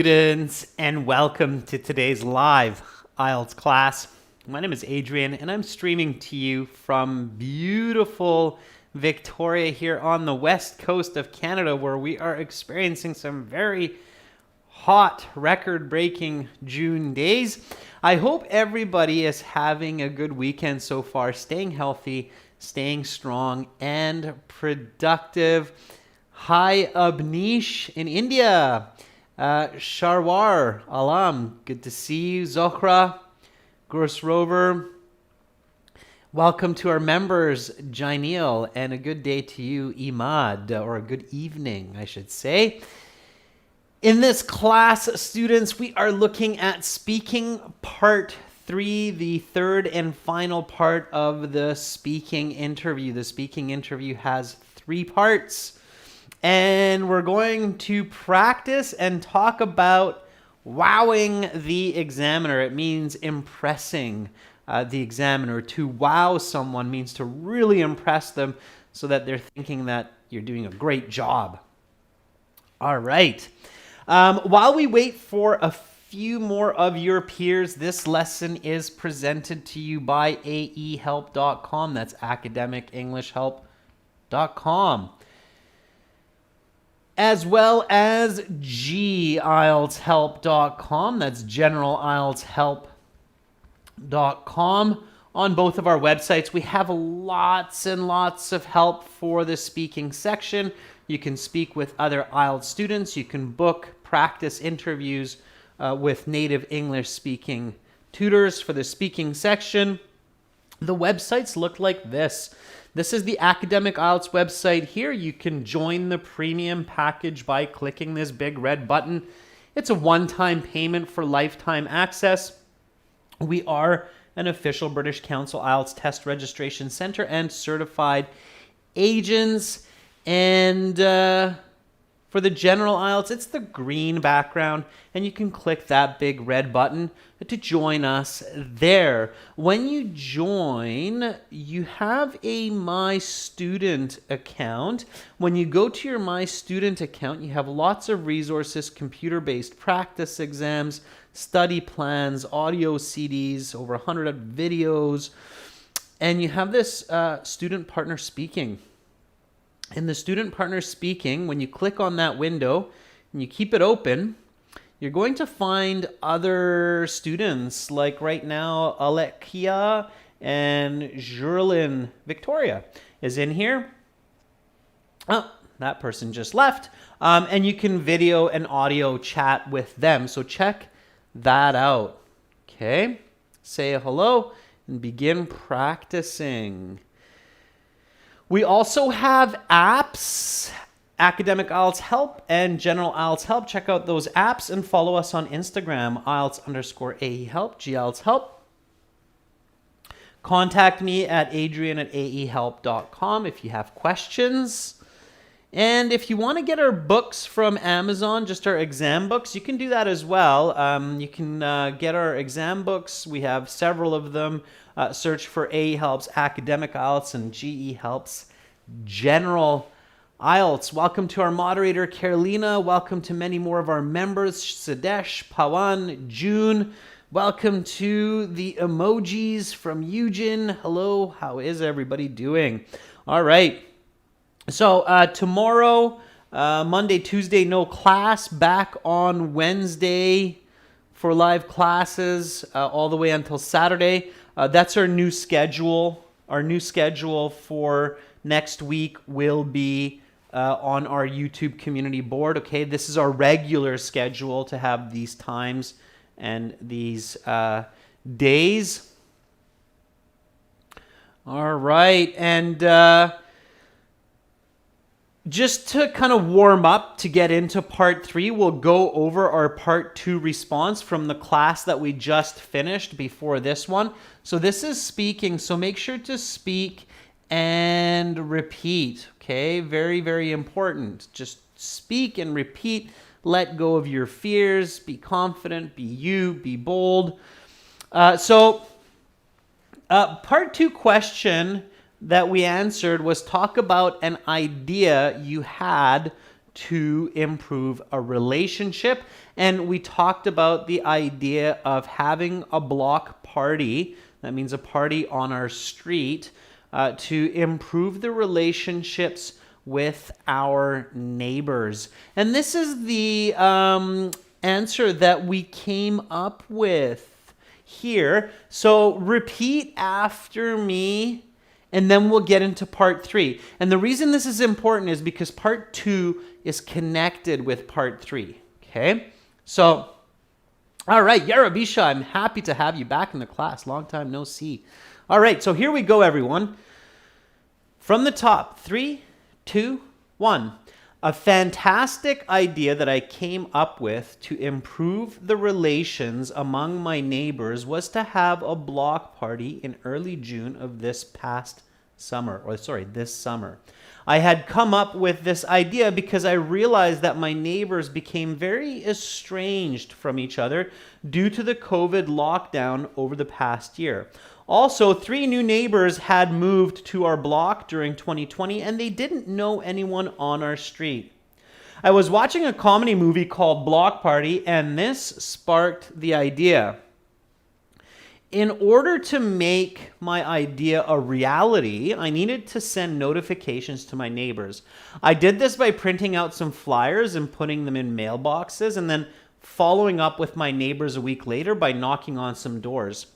Students, and welcome to today's live IELTS class. My name is Adrian, and I'm streaming to you from beautiful Victoria here on the west coast of Canada, where we are experiencing some very hot, record-breaking June days. I hope everybody is having a good weekend so far, staying healthy, staying strong, and productive. Hi, Abnish in India. Sharwar, Alam, good to see you. Zohra, Gross Rover, welcome to our members, Jainil, and a good day to you, Imad, or a good evening, I should say. In this class, students, we are looking at speaking part 3, the third and final part of the speaking interview. The speaking interview has 3 parts. And we're going to practice and talk about wowing the examiner. It means impressing the examiner. To wow someone means to really impress them so that they're thinking that you're doing a great job. All right. While we wait for a few more of your peers, this lesson is presented to you by aehelp.com. That's academicenglishhelp.com. As well as gieltshelp.com. That's generalieltshelp.com. On both of our websites, we have lots and lots of help for the speaking section. You can speak with other IELTS students. You can book practice interviews with native English speaking tutors for the speaking section. The websites look like this. This is the Academic IELTS website here. You can join the premium package by clicking this big red button. It's a one-time payment for lifetime access. We are an official British Council IELTS test registration center and certified agents. And for the general IELTS, it's the green background, and you can click that big red button to join us there. When you join, you have a My Student account. When you go to your My Student account, you have lots of resources, computer-based practice exams, study plans, audio CDs, over 100 videos, and you have this Student Partner Speaking. In the Student Partner Speaking, when you click on that window and you keep it open, you're going to find other students, like right now, Alekia and Jurlin Victoria is in here. Oh, that person just left. And you can video and audio chat with them. So check that out. Okay, say hello and begin practicing. We also have apps, Academic IELTS Help and General IELTS Help. Check out those apps and follow us on Instagram, IELTS_AEHelp, GIELTS Help. Contact me at adrian@aehelp.com if you have questions. And if you want to get our books from Amazon, just our exam books, you can do that as well. You can get our exam books. We have several of them. Search for AE Helps Academic IELTS and GE Helps General IELTS. Welcome to our moderator, Carolina. Welcome to many more of our members, Sadesh, Pawan, June. Welcome to the emojis from Eugen. Hello, how is everybody doing? All right. So tomorrow, Monday, Tuesday, no class. Back on Wednesday for live classes all the way until Saturday. That's our new schedule. Our new schedule for next week will be on our YouTube community board. Okay, this is our regular schedule to have these times and these days. All right, and just to kind of warm up to get into part 3, we'll go over our part 2 response from the class that we just finished before this one. So this is speaking, so make sure to speak and repeat, okay? Very, very important. Just speak and repeat. Let go of your fears. Be confident. Be you. Be bold. Part 2 question that we answered was talk about an idea you had to improve a relationship. And we talked about the idea of having a block party, that means a party on our street, to improve the relationships with our neighbors. And this is the answer that we came up with here. So repeat after me, and then we'll get into part 3. And the reason this is important is because part 2 is connected with part 3. Okay? So, all right, Yarabisha, I'm happy to have you back in the class. Long time no see. All right, so here we go, everyone. From the top, 3, 2, 1. A fantastic idea that I came up with to improve the relations among my neighbors was to have a block party in early June of this summer. I had come up with this idea because I realized that my neighbors became very estranged from each other due to the COVID lockdown over the past year. Also, 3 new neighbors had moved to our block during 2020 and they didn't know anyone on our street. I was watching a comedy movie called Block Party and this sparked the idea. In order to make my idea a reality, I needed to send notifications to my neighbors. I did this by printing out some flyers and putting them in mailboxes and then following up with my neighbors a week later by knocking on some doors.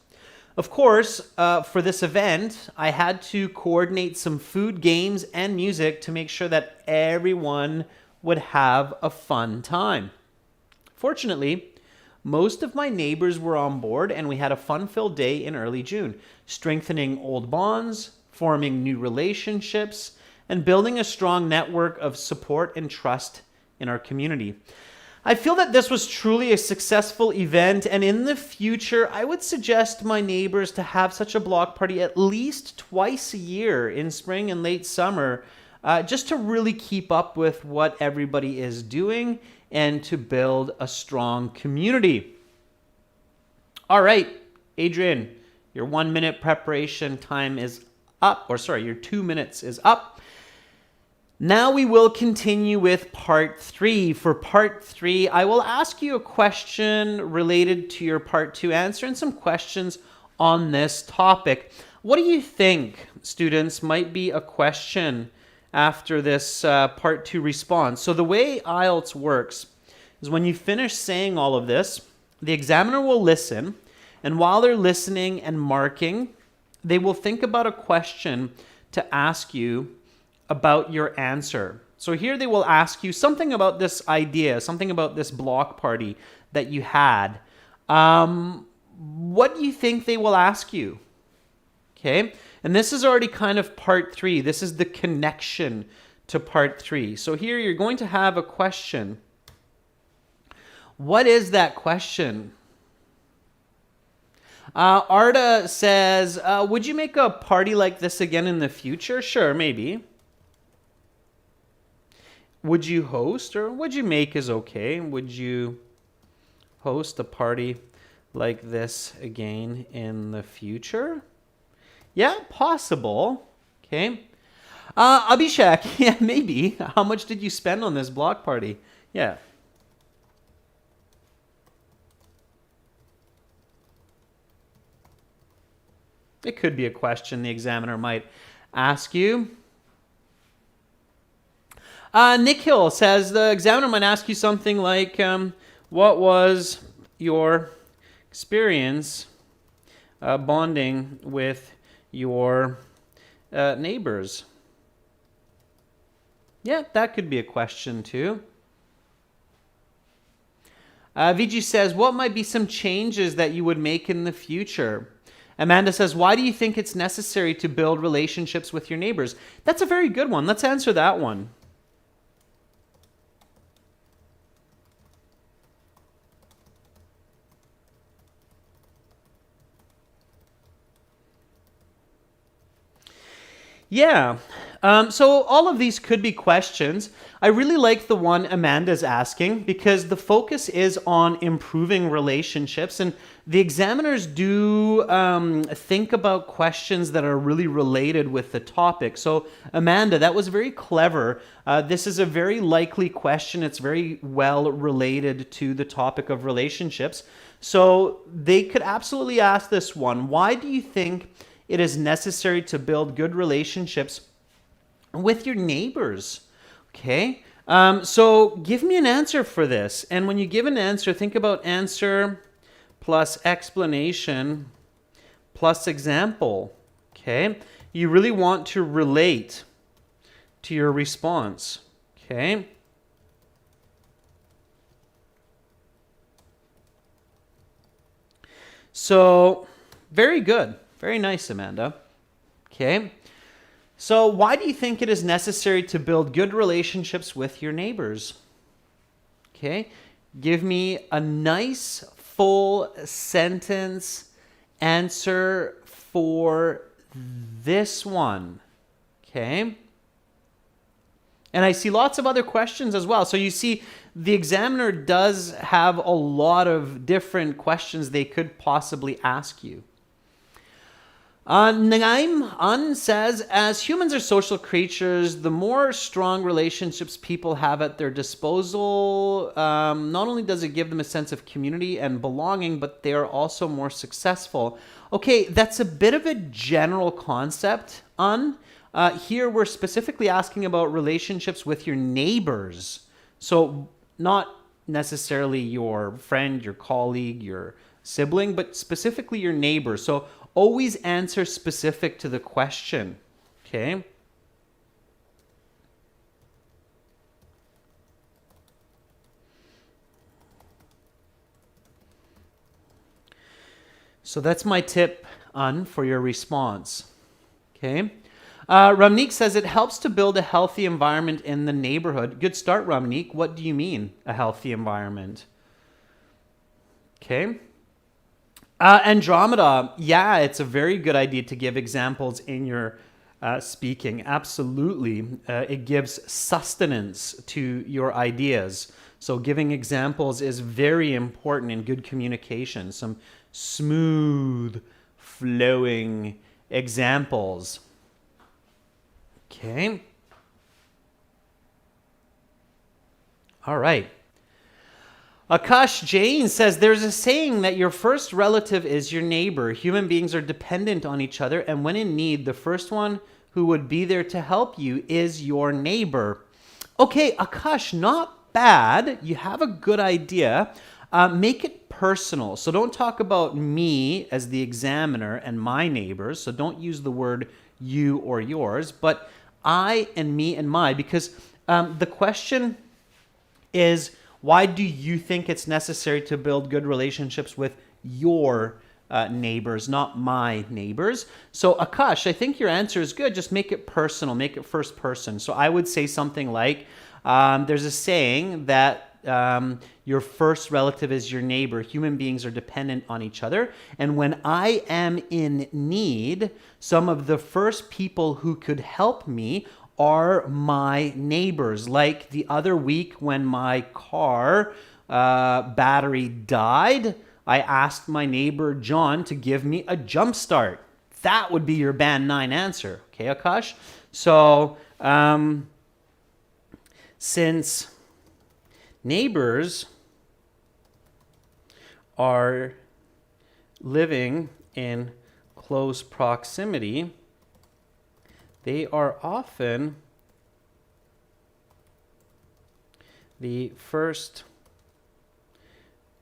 Of course, for this event, I had to coordinate some food, games, and music to make sure that everyone would have a fun time. Fortunately, most of my neighbors were on board and we had a fun-filled day in early June, strengthening old bonds, forming new relationships, and building a strong network of support and trust in our community. I feel that this was truly a successful event, and in the future, I would suggest my neighbors to have such a block party at least twice a year in spring and late summer, just to really keep up with what everybody is doing and to build a strong community. All right, Adrian, your 1-minute preparation time is up, your 2 minutes is up. Now we will continue with part 3. For part 3, I will ask you a question related to your part 2 answer and some questions on this topic. What do you think, students, might be a question after this part 2 response? So the way IELTS works is when you finish saying all of this, the examiner will listen, and while they're listening and marking, they will think about a question to ask you about your answer. So here they will ask you something about this idea, something about this block party that you had. What do you think they will ask you? Okay, and this is already kind of part 3. This is the connection to part 3. So here you're going to have a question. What is that question? Arda says, would you make a party like this again in the future? Sure, maybe. Would you host, or would you make is okay? Would you host a party like this again in the future? Yeah, possible. Okay. Abhishek, yeah, maybe. How much did you spend on this block party? Yeah. It could be a question the examiner might ask you. Nick Hill says the examiner might ask you something like, what was your experience bonding with your neighbors? Yeah, that could be a question too. Vijay says, what might be some changes that you would make in the future? Amanda says, why do you think it's necessary to build relationships with your neighbors? That's a very good one. Let's answer that one. Yeah, So all of these could be questions. I really like the one Amanda's asking because the focus is on improving relationships, and the examiners do think about questions that are really related with the topic. So Amanda, that was very clever. This is a very likely question. It's very well related to the topic of relationships. So they could absolutely ask this one. Why do you think it is necessary to build good relationships with your neighbors? Okay, so give me an answer for this. And when you give an answer, think about answer plus explanation plus example. Okay, you really want to relate to your response. Okay. So, very good. Very nice, Amanda. Okay. So, why do you think it is necessary to build good relationships with your neighbors? Okay. Give me a nice full sentence answer for this one. Okay. And I see lots of other questions as well. So you see, the examiner does have a lot of different questions they could possibly ask you. Naim says, as humans are social creatures, the more strong relationships people have at their disposal, not only does it give them a sense of community and belonging, but they are also more successful. Okay, that's a bit of a general concept, Here we're specifically asking about relationships with your neighbors. So not necessarily your friend, your colleague, your sibling, but specifically your neighbor. So always answer specific to the question. Okay? So that's my tip, for your response. Okay? Ramnik says it helps to build a healthy environment in the neighborhood. Good start, Ramnik. What do you mean, a healthy environment? Okay. Andromeda, yeah, it's a very good idea to give examples in your speaking. Absolutely. It gives sustenance to your ideas. So giving examples is very important in good communication. Some smooth, flowing examples. Okay. All right. Akash Jain says there's a saying that your first relative is your neighbor. Human beings are dependent on each other, and when in need, the first one who would be there to help you is your neighbor. Okay, Akash, not bad. You have a good idea. Make it personal. So don't talk about me as the examiner and my neighbors. So don't use the word you or yours, but I and me and my, because the question is, why do you think it's necessary to build good relationships with your neighbors, not my neighbors? So Akash, I think your answer is good. Just make it personal, make it first person. So I would say something like, there's a saying that your first relative is your neighbor. Human beings are dependent on each other. And when I am in need, some of the first people who could help me are my neighbors. Like the other week when my car battery died, I asked my neighbor John to give me a jump start. That would be your band 9 answer. Okay, Akash? So, since neighbors are living in close proximity, they are often the first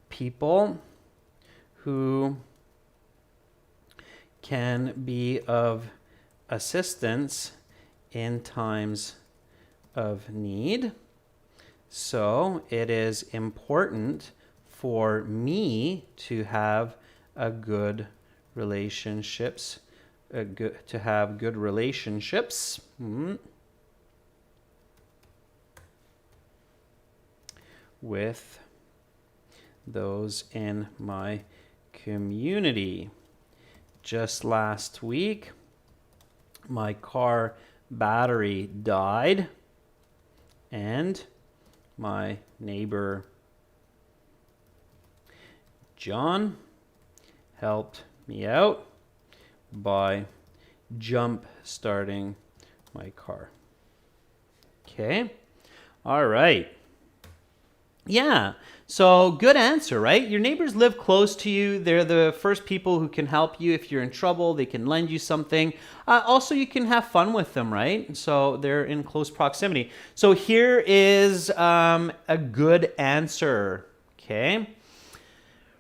people who can be of assistance in times of need. So it is important for me to have a good relationships, to have good relationships with those in my community. Just last week, my car battery died, and my neighbor John helped me out by jump starting my car. Okay. All right. Yeah. So good answer, right? Your neighbors live close to you. They're the first people who can help you if you're in trouble. They can lend you something. Also, you can have fun with them, right? So they're in close proximity. So here is a good answer. Okay.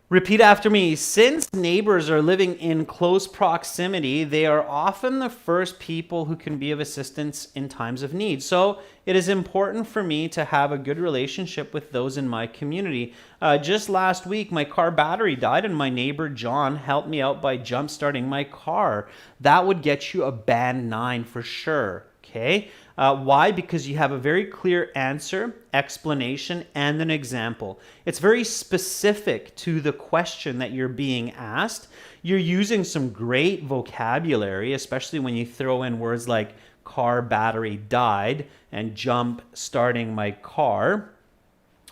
Repeat after me. Since neighbors are living in close proximity, they are often the first people who can be of assistance in times of need. So it is important for me to have a good relationship with those in my community. Just last week, my car battery died and my neighbor John helped me out by jump starting my car. That would get you a band 9 for sure. Okay. Why? Because you have a very clear answer, explanation, and an example. It's very specific to the question that you're being asked. You're using some great vocabulary, especially when you throw in words like car battery died and jump starting my car.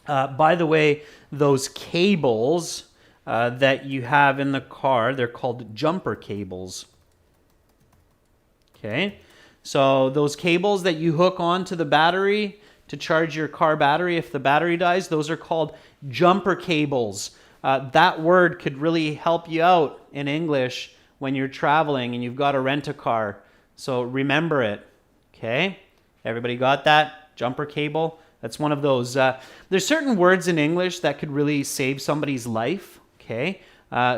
By the way, those cables that you have in the car, they're called jumper cables. Okay. So those cables that you hook onto the battery to charge your car battery if the battery dies, those are called jumper cables. That word could really help you out in English when you're traveling and you've got to rent a car. So remember it, okay? Everybody got that? Jumper cable? That's one of those. There's certain words in English that could really save somebody's life, okay?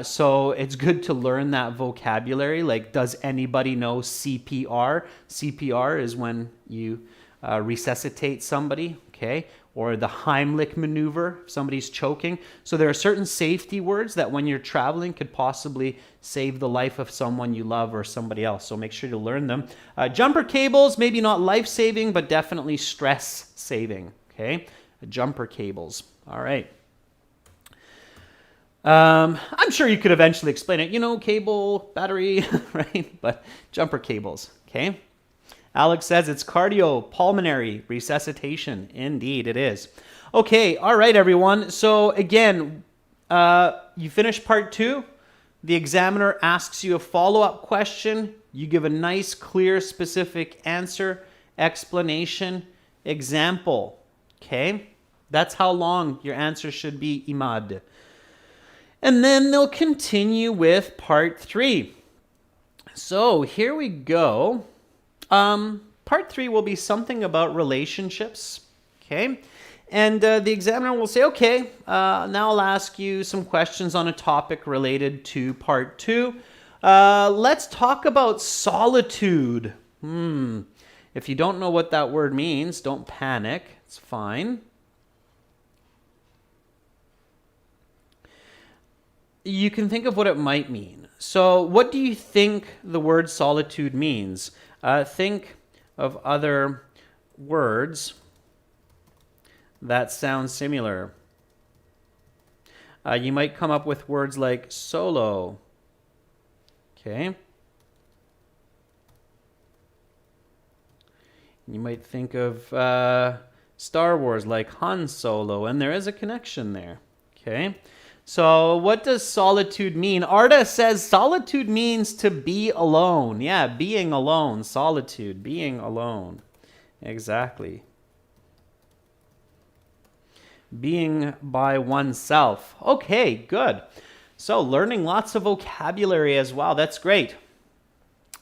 So it's good to learn that vocabulary. Like, does anybody know CPR? CPR is when you resuscitate somebody, okay? Or the Heimlich maneuver, if somebody's choking. So there are certain safety words that when you're traveling could possibly save the life of someone you love or somebody else. So make sure to learn them. Jumper cables, maybe not life-saving, but definitely stress-saving, okay? Jumper cables, all right. I'm sure you could eventually explain it, you know, cable, battery, right? But jumper cables, okay? Alex says it's cardiopulmonary resuscitation. Indeed, it is. Okay, all right, everyone. So again, you finish part 2. The examiner asks you a follow-up question. You give a nice, clear, specific answer, explanation, example, okay? That's how long your answer should be, Imad. And then they'll continue with part 3. So here we go. Part 3 will be something about relationships, okay? And the examiner will say, okay, now I'll ask you some questions on a topic related to part 2. Let's talk about solitude. If you don't know what that word means, don't panic. It's fine. You can think of what it might mean. So what do you think the word solitude means? Think of other words that sound similar. You might come up with words like solo. Okay. You might think of Star Wars like Han Solo, and there is a connection there. Okay. So what does solitude mean? Arda says solitude means to be alone. Yeah, being alone. Solitude, being alone. Exactly. Being by oneself. Okay, good. So learning lots of vocabulary as well. That's great.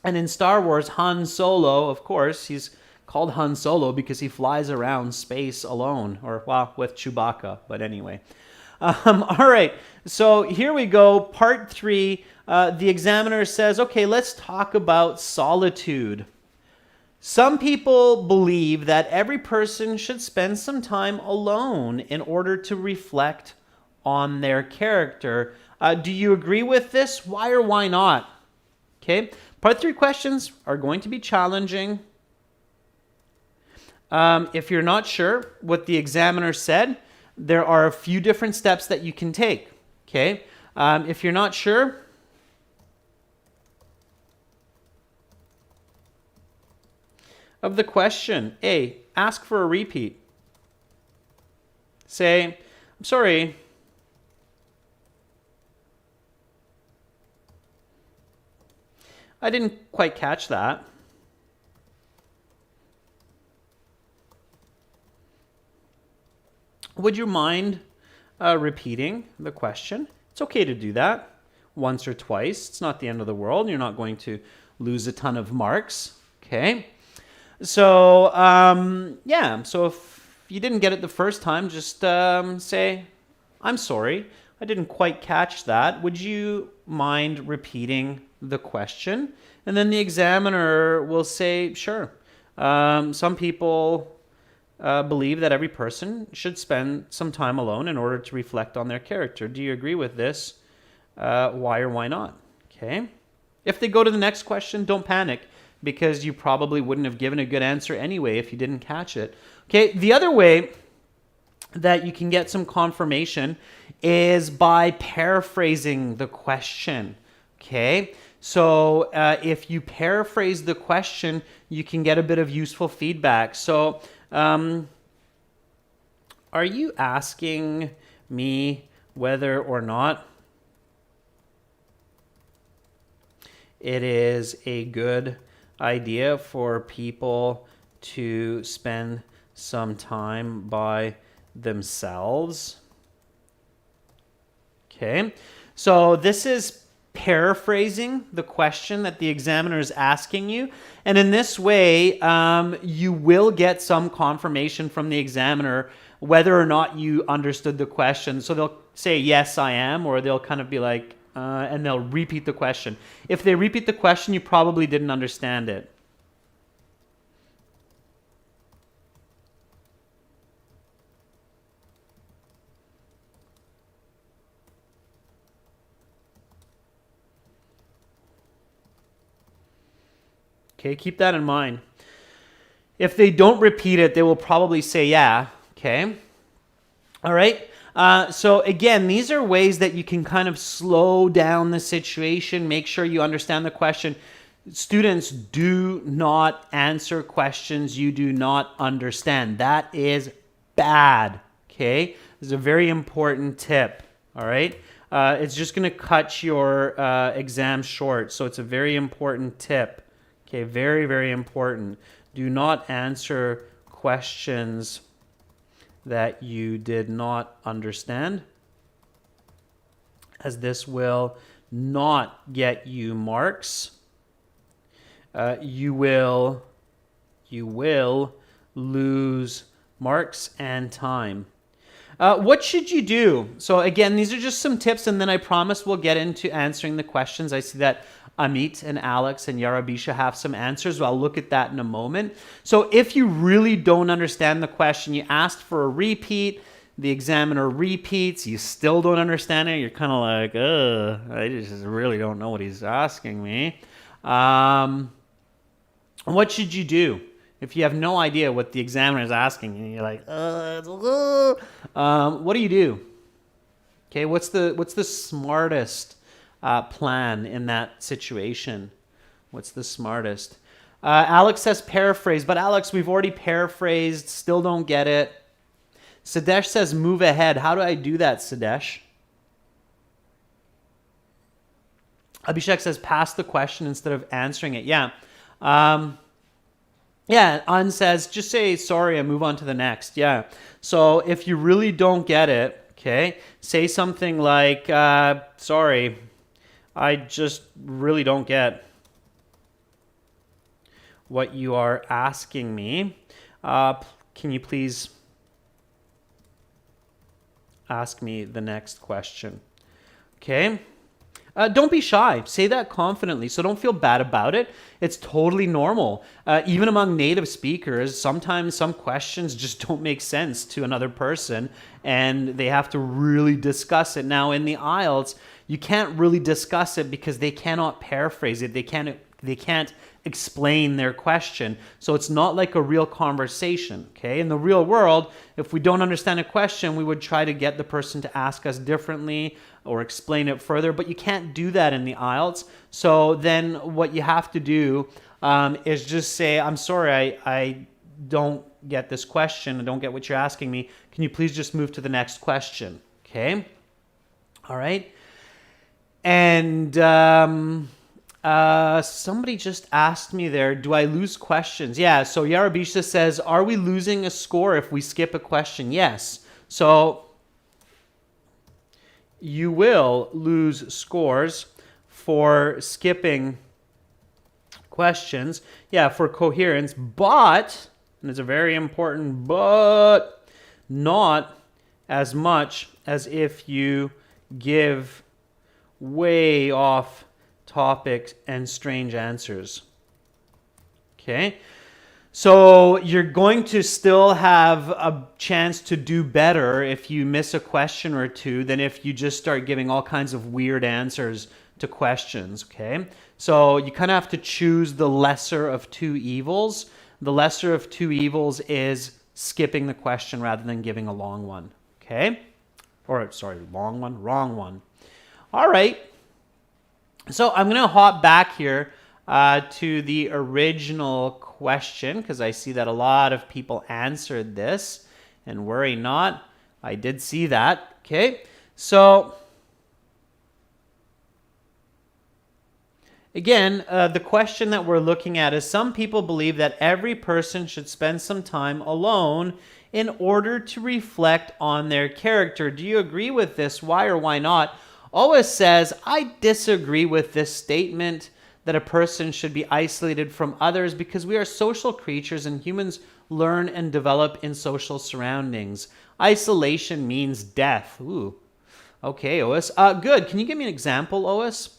And in Star Wars, Han Solo, of course, he's called Han Solo because he flies around space alone. Or, well, with Chewbacca, but anyway. All right, so here we go, part 3. The examiner says, okay, let's talk about solitude. Some people believe that every person should spend some time alone in order to reflect on their character. Do you agree with this? Why or why not? Okay, part 3 questions are going to be challenging. If you're not sure what the examiner said, there are a few different steps that you can take, okay? If you're not sure, of the question. A, ask for a repeat. Say, I'm sorry, I didn't quite catch that. Would you mind repeating the question? It's okay to do that once or twice. It's not the end of the world. You're not going to lose a ton of marks. Okay. So, yeah. So if you didn't get it the first time, just say, I'm sorry, I didn't quite catch that. Would you mind repeating the question? And then the examiner will say, sure. Some people believe that every person should spend some time alone in order to reflect on their character. Do you agree with this? Why or why not? Okay. If they go to the next question, don't panic, because you probably wouldn't have given a good answer anyway if you didn't catch it. Okay. The other way that you can get some confirmation is by paraphrasing the question. Okay. So if you paraphrase the question, you can get a bit of useful feedback. So are you asking me whether or not it is a good idea for people to spend some time by themselves? Okay, so this is paraphrasing the question that the examiner is asking you. And in this way, you will get some confirmation from the examiner whether or not you understood the question. So they'll say, yes, I am, or they'll kind of be like, and they'll repeat the question. If they repeat the question, you probably didn't understand it. Okay, keep that in mind. If they don't repeat it, they will probably say, yeah. Okay. All right. So again, these are ways that you can kind of slow down the situation, make sure you understand the question. Students, do not answer questions you do not understand. That is bad. Okay. This is a very important tip. All right. It's just going to cut your exam short. So it's a very important tip. Okay, very, very important. Do not answer questions that you did not understand, as this will not get you marks. You will lose marks and time. What should you do? So again, these are just some tips, and then I promise we'll get into answering the questions. I see that Amit and Alex and Yarabisha have some answers. I'll look at that in a moment. So if you really don't understand the question, you asked for a repeat, the examiner repeats, you still don't understand it, you're kind of like, I just really don't know what he's asking me. What should you do? If you have no idea what the examiner is asking you, you're like, what do you do? Okay, what's the smartest plan in that situation? What's the smartest? Alex says paraphrase, but Alex, we've already paraphrased, still don't get it. Sadesh says move ahead. How do I do that, Sadesh? Abhishek says pass the question instead of answering it. Yeah. Yeah, An says, just say sorry and move on to the next. Yeah. So if you really don't get it, okay, say something like, sorry, I just really don't get what you are asking me. Can you please ask me the next question? Okay. Don't be shy. Say that confidently. So don't feel bad about it. It's totally normal. Even among native speakers, sometimes some questions just don't make sense to another person and they have to really discuss it. Now in the IELTS, you can't really discuss it because they cannot paraphrase it. They can't They can't explain their question. So it's not like a real conversation, okay? In the real world, if we don't understand a question, we would try to get the person to ask us differently or explain it further, but you can't do that in the IELTS. So then what you have to do is just say, I'm sorry, I don't get this question. I don't get what you're asking me. Can you please just move to the next question? Okay? All right? And somebody just asked me there, do I lose questions? Yeah, so Yarabisha says, are we losing a score if we skip a question? Yes. So you will lose scores for skipping questions. Yeah, for coherence, but, and it's a very important but, not as much as if you give way off topic and strange answers. Okay? So you're going to still have a chance to do better if you miss a question or two than if you just start giving all kinds of weird answers to questions, okay? So you kind of have to choose the lesser of two evils. The lesser of two evils is skipping the question rather than giving a long one, okay? Or, sorry, long one, wrong one. All right. So I'm going to hop back here to the original question because I see that a lot of people answered this. And worry not, I did see that. Okay, so again, the question that we're looking at is some people believe that every person should spend some time alone in order to reflect on their character. Do you agree with this? Why or why not? Ois says, I disagree with this statement that a person should be isolated from others because we are social creatures and humans learn and develop in social surroundings. Isolation means death. Ooh. Okay, Ois. Good. Can you give me an example, Ois?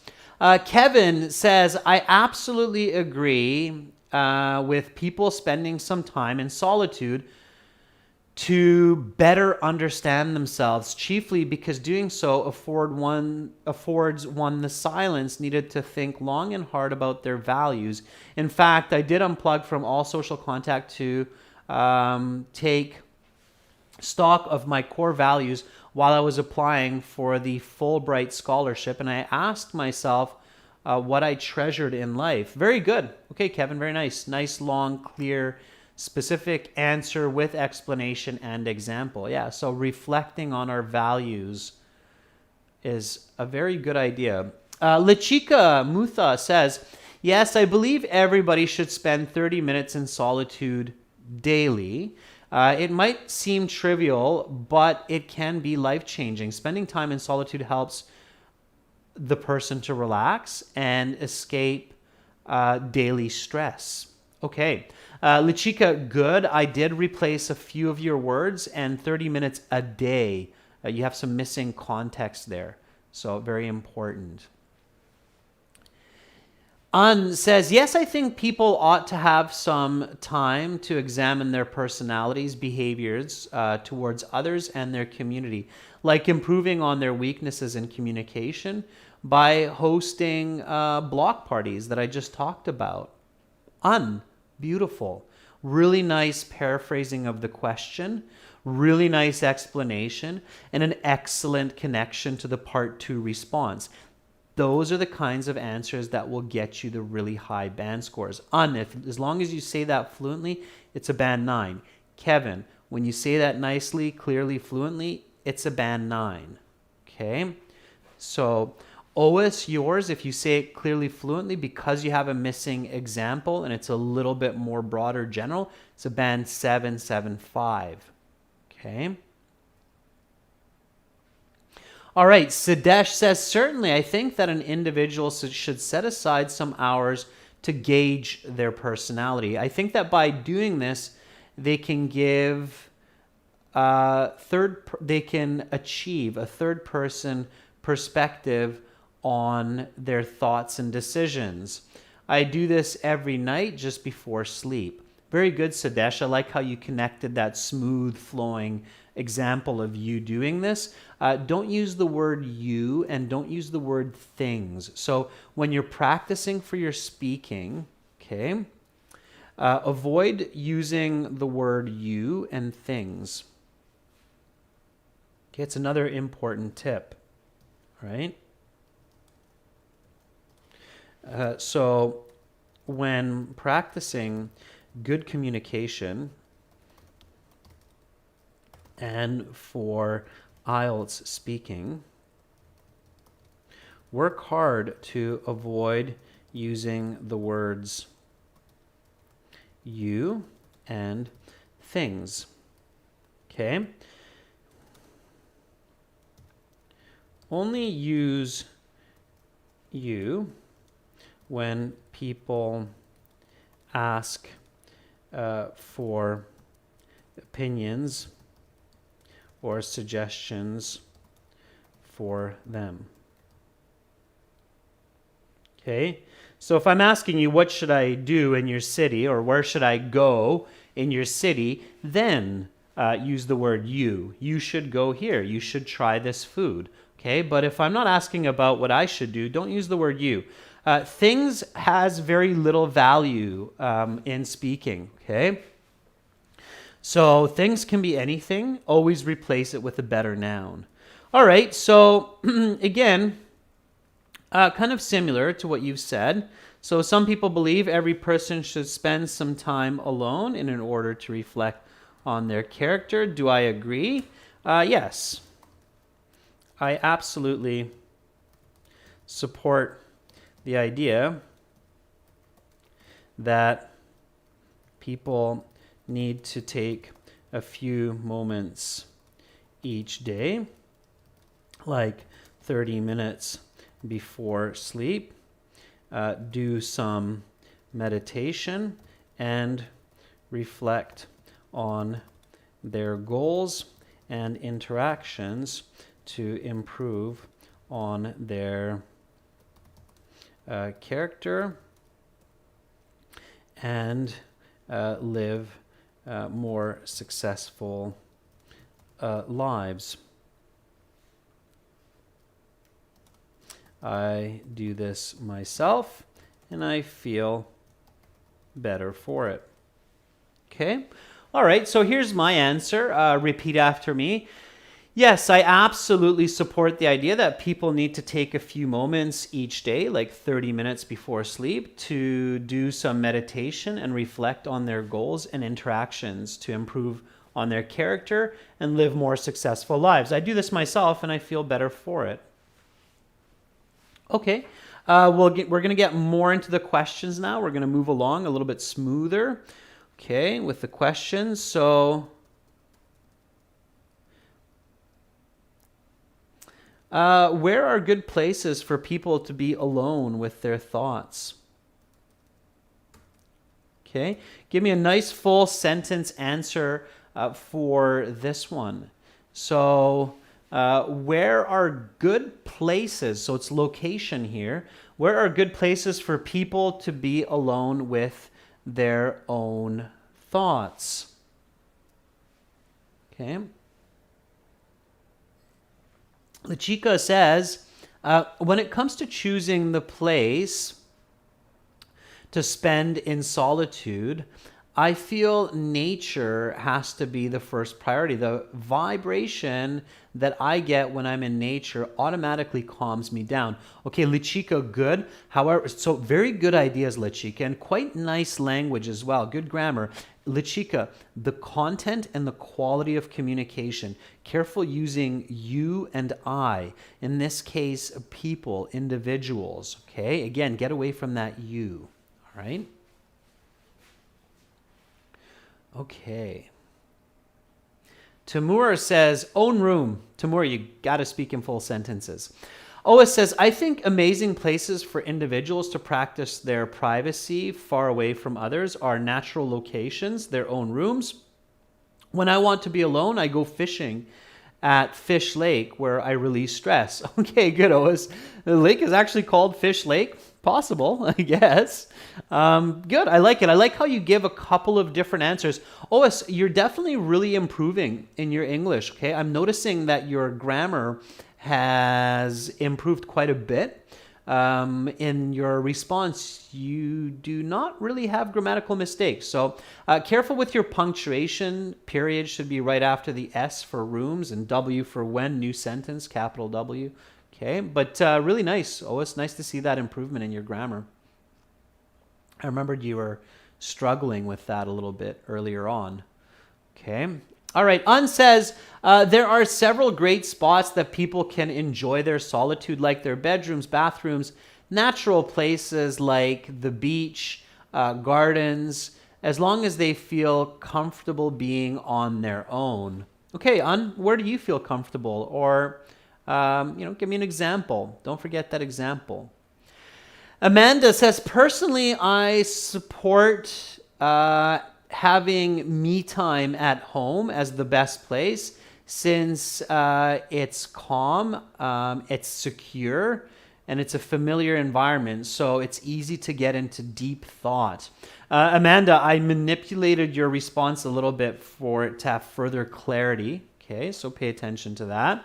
Kevin says, I absolutely agree with people spending some time in solitude to better understand themselves, chiefly because doing so affords one the silence needed to think long and hard about their values. In fact, I did unplug from all social contact to take stock of my core values while I was applying for the Fulbright scholarship, and I asked myself what I treasured in life. Very good. Okay, Kevin, very nice. Nice, long, clear, specific answer with explanation and example. Yeah, so reflecting on our values is a very good idea. Lachika Mutha says, yes, I believe everybody should spend 30 minutes in solitude daily. It might seem trivial, but it can be life-changing. Spending time in solitude helps the person to relax and escape daily stress. Okay. Lachika, good. I did replace a few of your words and 30 minutes a day. You have some missing context there. So very important. An says, yes, I think people ought to have some time to examine their personalities, behaviors towards others and their community, like improving on their weaknesses in communication by hosting block parties that I just talked about. Beautiful. Really nice paraphrasing of the question, really nice explanation, and an excellent connection to the part 2 response. Those are the kinds of answers that will get you the really high band scores. As long as you say that fluently, it's a band 9. Kevin, when you say that nicely, clearly, fluently, it's a band 9. Okay? So Ois, yours, if you say it clearly, fluently, because you have a missing example and it's a little bit more broader general, it's a band 7.75. Okay? All right, Sadesh says, certainly I think that an individual should set aside some hours to gauge their personality. I think that by doing this, they can achieve a third person perspective on their thoughts and decisions. I do this every night just before sleep. Very good, Sadesh. I like how you connected that smooth flowing example of you doing this. Don't use the word you and don't use the word things. So when you're practicing for your speaking, okay, avoid using the word you and things. Okay, it's another important tip, right? So when practicing good communication and for IELTS speaking, work hard to avoid using the words you and things. Okay? Only use you when people ask for opinions or suggestions for them. Okay? So if I'm asking you, what should I do in your city, or where should I go in your city, then use the word you. You should go here. You should try this food. Okay? But if I'm not asking about what I should do, don't use the word you. Things has very little value in speaking. Okay? So things can be anything. Always replace it with a better noun. All right. So again, kind of similar to what you've said. So some people believe every person should spend some time alone in order to reflect on their character. Do I agree? Yes. I absolutely support the idea that people need to take a few moments each day, like 30 minutes before sleep, do some meditation and reflect on their goals and interactions to improve on their character and live more successful lives. I do this myself and I feel better for it. Okay? All right, so here's my answer. Repeat after me. Yes, I absolutely support the idea that people need to take a few moments each day, like 30 minutes before sleep, to do some meditation and reflect on their goals and interactions to improve on their character and live more successful lives. I do this myself and I feel better for it. Okay, we're going to get more into the questions now. We're going to move along a little bit smoother, okay, with the questions. So where are good places for people to be alone with their thoughts? Okay, give me a nice full sentence answer for this one. So where are good places, so it's location here, where are good places for people to be alone with their own thoughts? Okay. Lachika says, when it comes to choosing the place to spend in solitude, I feel nature has to be the first priority. The vibration that I get when I'm in nature automatically calms me down. Okay, Lachika, good. However, so very good ideas, Lachika, and quite nice language as well. Good grammar. Lachika, the content and the quality of communication. Careful using you and I. In this case, people, individuals. Okay, again, get away from that you. All right. Okay. Timur says, own room. Timur, you got to speak in full sentences. Ois says, I think amazing places for individuals to practice their privacy far away from others are natural locations, their own rooms. When I want to be alone, I go fishing at Fish Lake where I release stress. Okay, good, Ois. The lake is actually called Fish Lake. Possible, I guess. Good. I like it. I like how you give a couple of different answers. Ois, you're definitely really improving in your English. Okay, I'm noticing that your grammar has improved quite a bit. In your response, you do not really have grammatical mistakes. So careful with your punctuation. Period should be right after the S for rooms and W for when, new sentence, capital W. Okay, but really nice. Oh, it's nice to see that improvement in your grammar. I remembered you were struggling with that a little bit earlier on. Okay. All right. Un says, there are several great spots that people can enjoy their solitude, like their bedrooms, bathrooms, natural places like the beach, gardens, as long as they feel comfortable being on their own. Okay, Un, where do you feel comfortable? Or give me an example. Don't forget that example. Amanda says, personally, I support having me time at home as the best place since it's calm, it's secure, and it's a familiar environment, so it's easy to get into deep thought. Amanda, I manipulated your response a little bit for it to have further clarity. Okay, so pay attention to that.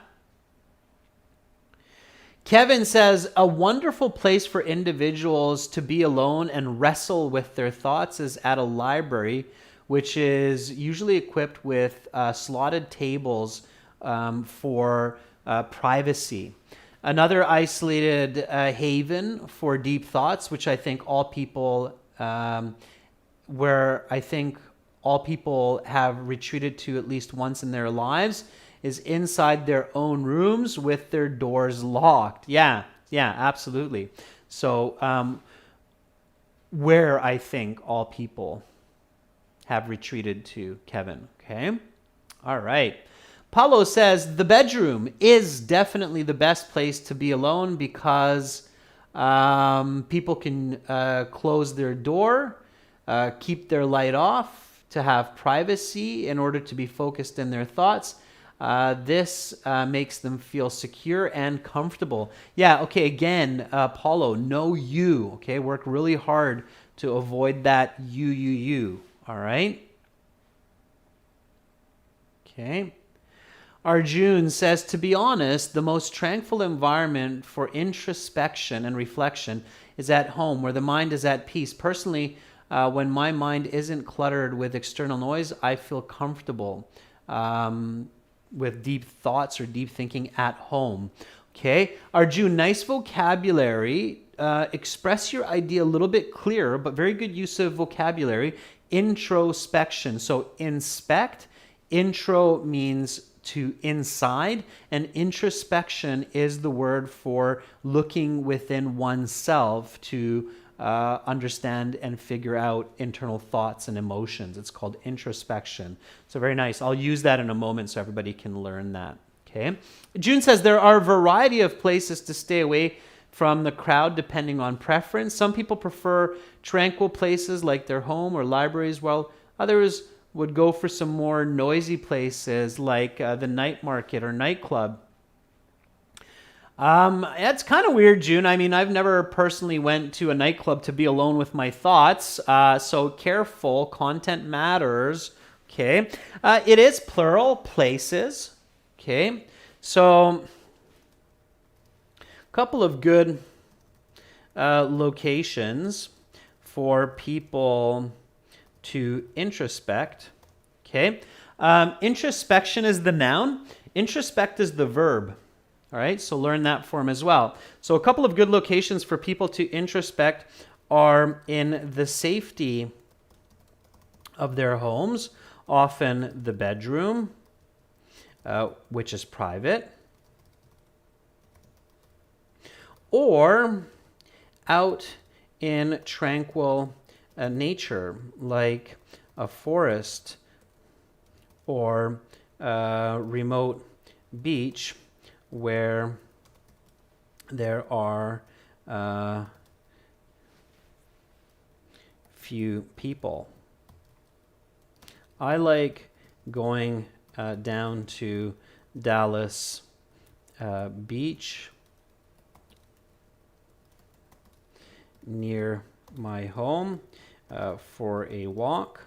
Kevin says, a wonderful place for individuals to be alone and wrestle with their thoughts is at a library, which is usually equipped with slotted tables for privacy. Another isolated haven for deep thoughts, which I think all people, where I think all people have retreated to at least once in their lives, is inside their own rooms with their doors locked. Yeah, absolutely. So where I think all people have retreated to, Kevin. Okay. All right. Paulo says, the bedroom is definitely the best place to be alone because people can close their door, keep their light off to have privacy in order to be focused in their thoughts. This makes them feel secure and comfortable. Yeah, okay, again, Paulo, no you, okay? Work really hard to avoid that you. All right? Okay. Arjun says, to be honest, the most tranquil environment for introspection and reflection is at home, where the mind is at peace. Personally, when my mind isn't cluttered with external noise, I feel comfortable with deep thoughts or deep thinking at home. Okay, Arjun, nice vocabulary. Express your idea a little bit clearer, but very good use of vocabulary. Introspection. So inspect. Intro means to inside, and introspection is the word for looking within oneself to understand and figure out internal thoughts and emotions. It's called introspection. So very nice. I'll use that in a moment so everybody can learn that. Okay. June says there are a variety of places to stay away from the crowd depending on preference. Some people prefer tranquil places like their home or libraries, while others would go for some more noisy places like the night market or nightclub. It's kind of weird, June. I mean, I've never personally went to a nightclub to be alone with my thoughts. So careful, content matters. Okay. It is plural, places. Okay. So a couple of good locations for people to introspect. Okay. Introspection is the noun. Introspect is the verb. All right, so learn that form as well. So a couple of good locations for people to introspect are in the safety of their homes, often the bedroom, which is private, or out in tranquil nature, like a forest or a remote beach, where there are few people. I like going down to Dallas Beach near my home for a walk.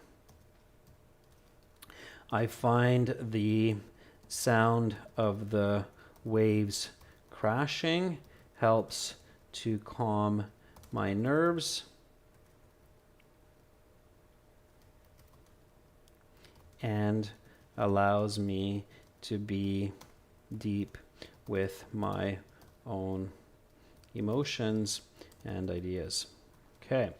I find the sound of the waves crashing helps to calm my nerves and allows me to be deep with my own emotions and ideas. Okay,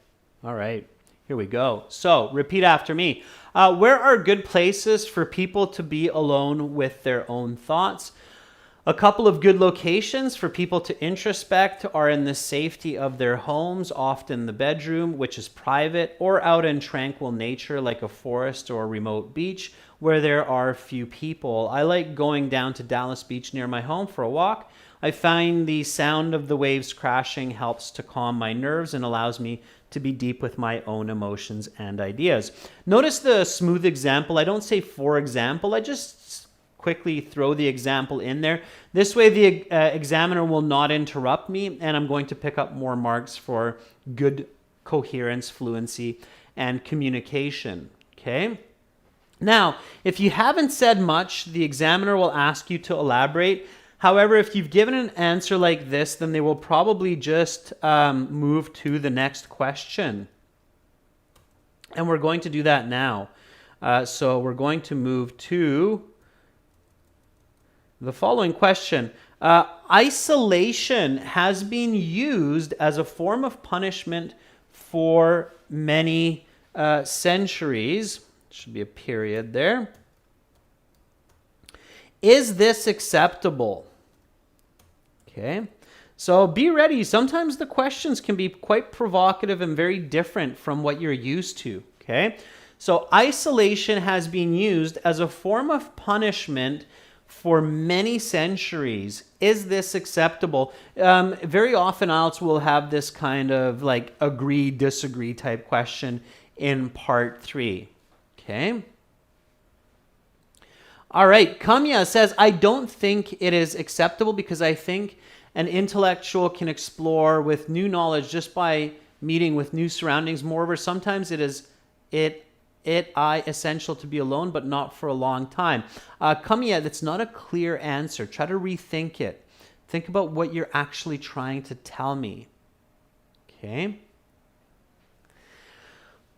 all right, here we go. So repeat after me. Where are good places for people to be alone with their own thoughts? A couple of good locations for people to introspect are in the safety of their homes, often the bedroom, which is private, or out in tranquil nature like a forest or a remote beach where there are few people. I like going down to Dallas Beach near my home for a walk. I find the sound of the waves crashing helps to calm my nerves and allows me to be deep with my own emotions and ideas. Notice the smooth example. I don't say for example, I just quickly throw the example in there. This way the examiner will not interrupt me, and I'm going to pick up more marks for good coherence, fluency, and communication. Okay? Now, if you haven't said much, the examiner will ask you to elaborate. However, if you've given an answer like this, then they will probably just move to the next question. And we're going to do that now. So we're going to move to the following question. Isolation has been used as a form of punishment for many centuries. Should be a period there. Is this acceptable? Okay, so be ready. Sometimes the questions can be quite provocative and very different from what you're used to. Okay, so isolation has been used as a form of punishment for many centuries. Is this acceptable? Very often IELTS will have this kind of like agree, disagree type question in part 3. Okay. All right. Kamya says, I don't think it is acceptable because I think an intellectual can explore with new knowledge just by meeting with new surroundings. Moreover, sometimes it is essential to be alone, but not for a long time. Kamya, that's not a clear answer. Try to rethink it. Think about what you're actually trying to tell me. Okay.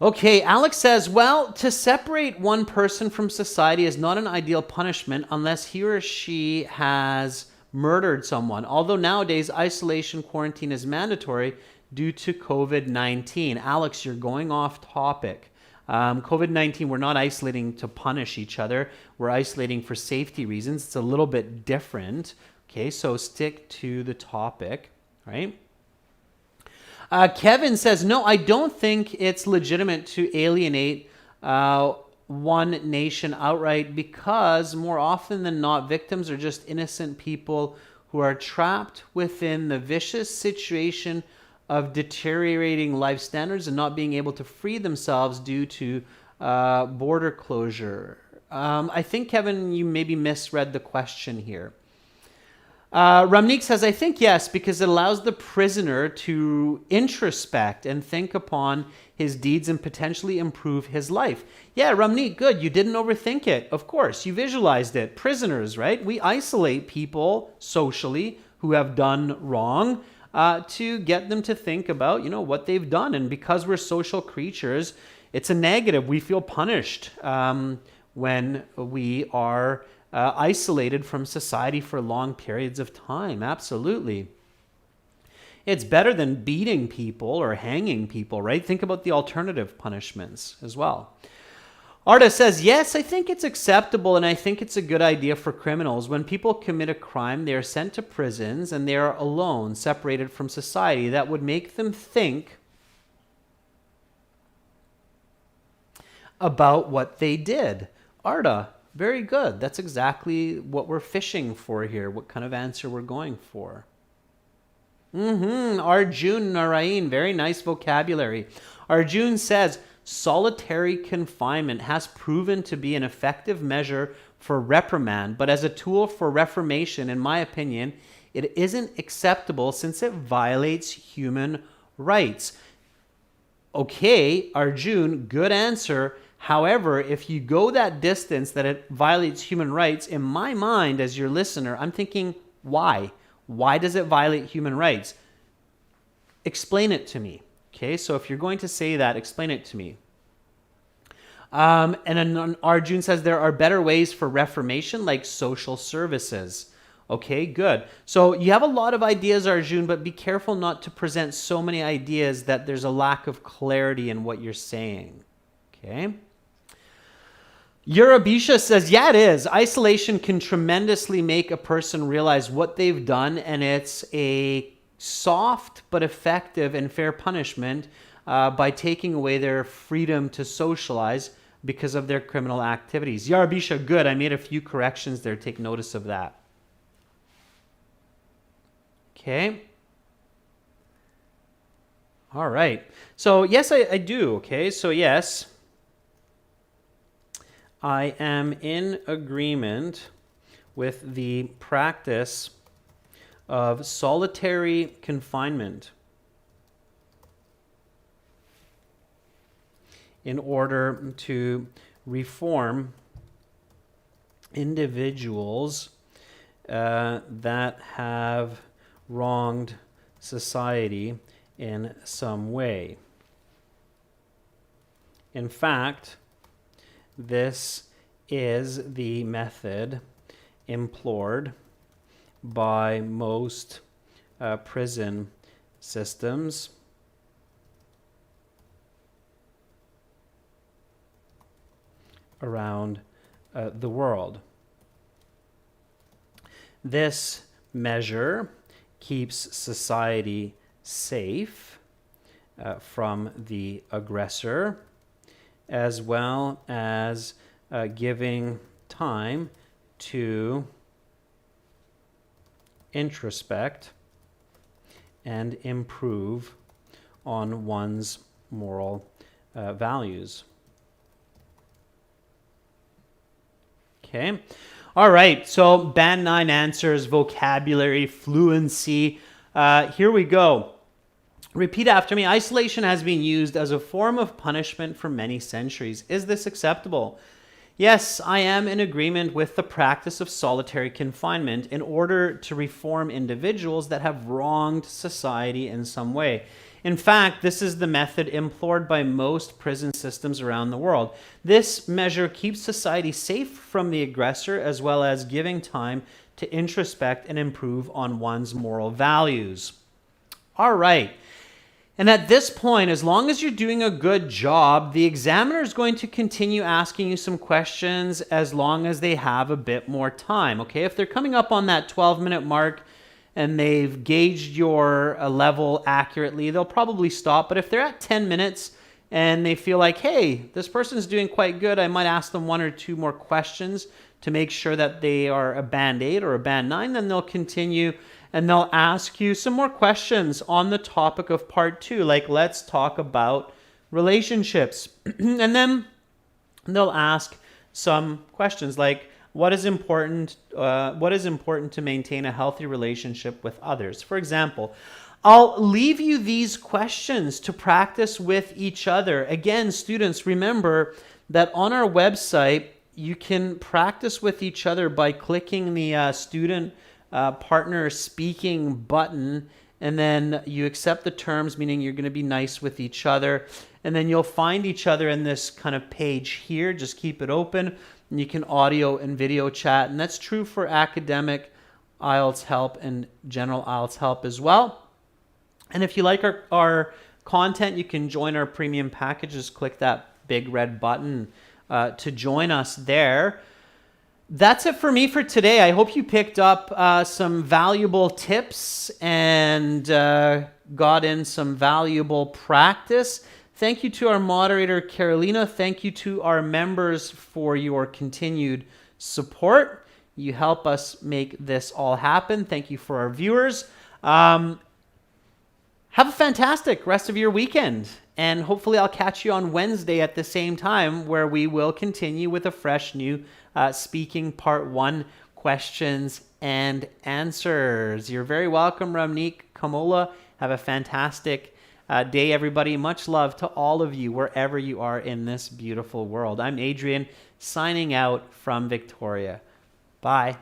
Okay, Alex says, well, to separate one person from society is not an ideal punishment unless he or she has murdered someone. Although nowadays isolation quarantine is mandatory due to COVID-19. Alex, you're going off topic. COVID-19, we're not isolating to punish each other. We're isolating for safety reasons. It's a little bit different. Okay, so stick to the topic, right? Kevin says, no, I don't think it's legitimate to alienate one nation outright because more often than not, victims are just innocent people who are trapped within the vicious situation of deteriorating life standards and not being able to free themselves due to border closure. I think, Kevin, you maybe misread the question here. Ramnik says, I think yes, because it allows the prisoner to introspect and think upon his deeds and potentially improve his life. Yeah, Ramnik, good. You didn't overthink it. Of course, you visualized it. Prisoners, right? We isolate people socially who have done wrong to get them to think about, what they've done. And because we're social creatures, it's a negative. We feel punished when we are isolated from society for long periods of time. Absolutely. It's better than beating people or hanging people, right? Think about the alternative punishments as well. Arda says, yes, I think it's acceptable and I think it's a good idea for criminals. When people commit a crime, they are sent to prisons and they are alone, separated from society. That would make them think about what they did. Arda, very good. That's exactly what we're fishing for here, what kind of answer we're going for. Arjun Narayan, very nice vocabulary. Arjun says, solitary confinement has proven to be an effective measure for reprimand, but as a tool for reformation, in my opinion, it isn't acceptable since it violates human rights. Okay, Arjun, good answer. However, if you go that distance that it violates human rights, in my mind as your listener, I'm thinking, why? Why does it violate human rights? Explain it to me. Okay, so if you're going to say that, explain it to me. And then Arjun says there are better ways for reformation, like social services. Okay, good. So you have a lot of ideas, Arjun, but be careful not to present so many ideas that there's a lack of clarity in what you're saying. Okay. Eurabisha says, yeah, it is. Isolation can tremendously make a person realize what they've done, and it's a soft but effective and fair punishment by taking away their freedom to socialize because of their criminal activities. Yarabisha, good. I made a few corrections there. Take notice of that. Okay. All right. So, yes, I do. Okay. So, yes, I am in agreement with the practice of solitary confinement in order to reform individuals that have wronged society in some way. In fact, this is the method employed by most prison systems around the world. This measure keeps society safe from the aggressor, as well as giving time to introspect and improve on one's moral values. Okay. All right. So band 9 answers, vocabulary, fluency. Here we go. Repeat after me. Isolation has been used as a form of punishment for many centuries. Is this acceptable? Yes, I am in agreement with the practice of solitary confinement in order to reform individuals that have wronged society in some way. In fact, this is the method employed by most prison systems around the world. This measure keeps society safe from the aggressor, as well as giving time to introspect and improve on one's moral values. All right. And at this point, as long as you're doing a good job, the examiner is going to continue asking you some questions as long as they have a bit more time. Okay, if they're coming up on that 12-minute mark and they've gauged your level accurately, they'll probably stop. But if they're at 10 minutes and they feel like, hey, this person's doing quite good, I might ask them 1 or 2 more questions to make sure that they are a band 8 or a band 9, then they'll continue and they'll ask you some more questions on the topic of part 2, like let's talk about relationships. And then they'll ask some questions like, what is important to maintain a healthy relationship with others? For example, I'll leave you these questions to practice with each other. Again, students, remember that on our website, you can practice with each other by clicking the student partner speaking button, and then you accept the terms, meaning you're going to be nice with each other, and then you'll find each other in this kind of page here. Just keep it open, and you can audio and video chat, and that's true for academic IELTS help and general IELTS help as well. And if you like our content, you can join our premium packages. Click that big red button to join us there. That's it for me for today. I hope you picked up some valuable tips and got in some valuable practice. Thank you to our moderator, Carolina. Thank you to our members for your continued support. You help us make this all happen. Thank you for our viewers. Have a fantastic rest of your weekend. And hopefully I'll catch you on Wednesday at the same time, where we will continue with a fresh new speaking part 1 questions and answers. You're very welcome, Ramneek Kamola. Have a fantastic day, everybody. Much love to all of you wherever you are in this beautiful world. I'm Adrian, signing out from Victoria. Bye.